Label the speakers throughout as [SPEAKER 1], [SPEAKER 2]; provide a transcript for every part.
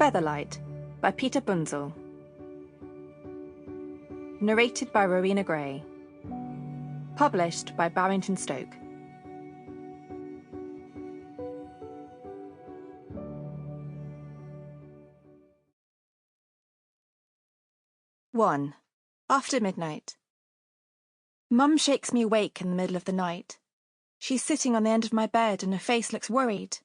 [SPEAKER 1] Featherlight by Peter Bunzl. Narrated by Rowena Gray. Published by Barrington Stoke. One. After midnight. Mum shakes me awake in the middle of the night. She's sitting on the end of my bed and her face looks worried.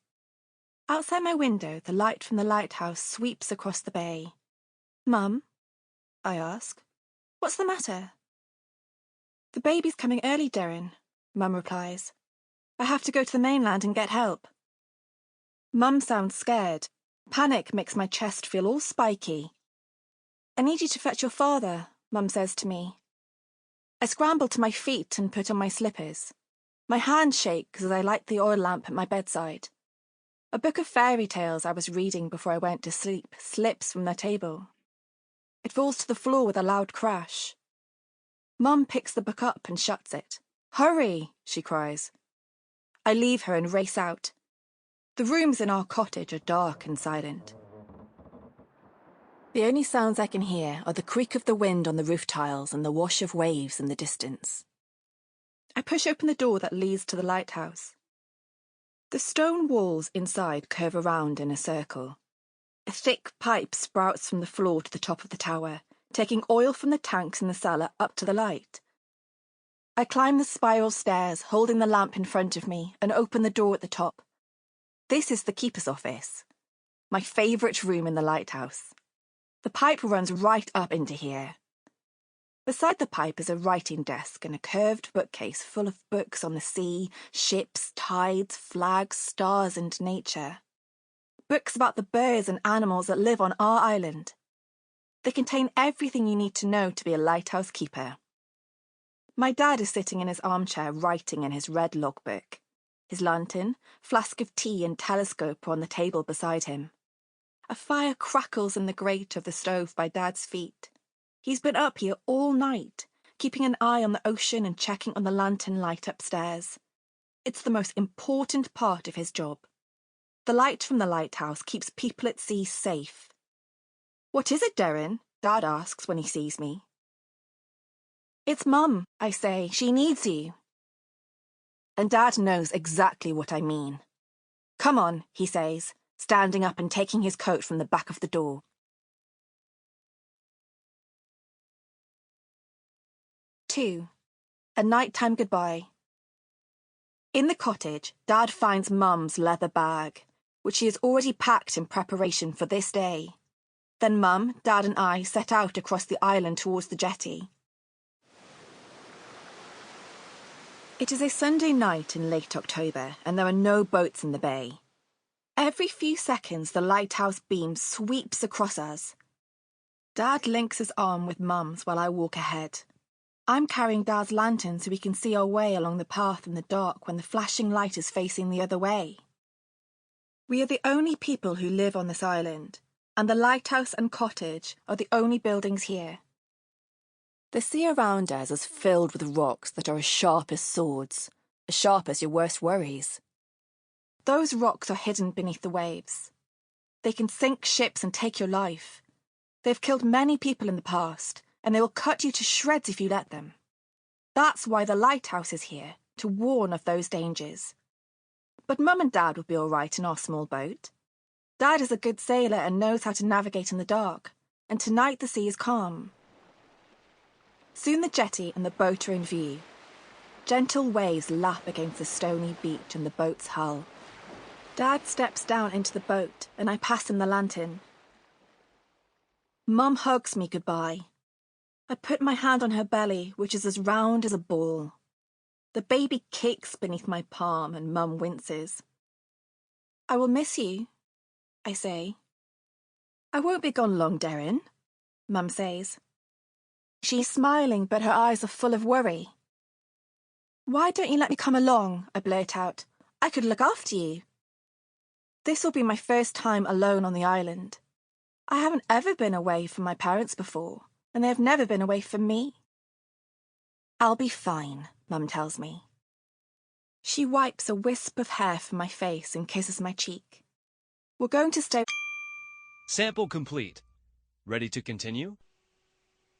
[SPEAKER 1] Outside my window, the light from the lighthouse sweeps across the bay. "Mum?" I ask. "What's the matter?" "The baby's coming early, Deryn," Mum replies. "I have to go to the mainland and get help." Mum sounds scared. Panic makes my chest feel all spiky. "I need you to fetch your father," Mum says to me. I scramble to my feet and put on my slippers. My hands shake as I light the oil lamp at my bedside. A book of fairy tales I was reading before I went to sleep slips from the table. It falls to the floor with a loud crash. Mum picks the book up and shuts it. "Hurry!" she cries. I leave her and race out. The rooms in our cottage are dark and silent. The only sounds I can hear are the creak of the wind on the roof tiles and the wash of waves in the distance. I push open the door that leads to the lighthouse. The stone walls inside curve around in a circle. A thick pipe sprouts from the floor to the top of the tower, taking oil from the tanks in the cellar up to the light. I climb the spiral stairs, holding the lamp in front of me, and open the door at the top. This is the keeper's office, my favourite room in the lighthouse. The pipe runs right up into here. Beside the pipe is a writing desk and a curved bookcase full of books on the sea, ships, tides, flags, stars and nature. Books about the birds and animals that live on our island. They contain everything you need to know to be a lighthouse keeper. My dad is sitting in his armchair writing in his red logbook. His lantern, flask of tea and telescope are on the table beside him. A fire crackles in the grate of the stove by Dad's feet. He's been up here all night, keeping an eye on the ocean and checking on the lantern light upstairs. It's the most important part of his job. The light from the lighthouse keeps people at sea safe. "What is it, Deryn?" Dad asks when he sees me. "It's Mum," I say. "She needs you." And Dad knows exactly what I mean. "Come on," he says, standing up and taking his coat from the back of the door. 2. A nighttime goodbye. In the cottage, Dad finds Mum's leather bag, which she has already packed in preparation for this day. Then Mum, Dad and I set out across the island towards the jetty. It is a Sunday night in late October, and there are no boats in the bay. Every few seconds the lighthouse beam sweeps across us. Dad links his arm with Mum's while I walk ahead. I'm carrying Dad's lantern so we can see our way along the path in the dark when the flashing light is facing the other way. We are the only people who live on this island, and the lighthouse and cottage are the only buildings here. The sea around us is filled with rocks that are as sharp as swords, as sharp as your worst worries. Those rocks are hidden beneath the waves. They can sink ships and take your life. They've killed many people in the past, and they will cut you to shreds if you let them. That's why the lighthouse is here, to warn of those dangers. But Mum and Dad will be all right in our small boat. Dad is a good sailor and knows how to navigate in the dark, and tonight the sea is calm. Soon the jetty and the boat are in view. Gentle waves lap against the stony beach and the boat's hull. Dad steps down into the boat, and I pass him the lantern. Mum hugs me goodbye. I put my hand on her belly, which is as round as a ball. The baby kicks beneath my palm and Mum winces. "I will miss you," I say. "I won't be gone long, Deryn," Mum says. She's smiling, but her eyes are full of worry. "Why don't you let me come along?" I blurt out. "I could look after you." This will be my first time alone on the island. I haven't ever been away from my parents before, and they have never been away from me. "I'll be fine," Mum tells me. She wipes a wisp of hair from my face and kisses my cheek. "We're going to stay..."
[SPEAKER 2] Sample complete. Ready to continue?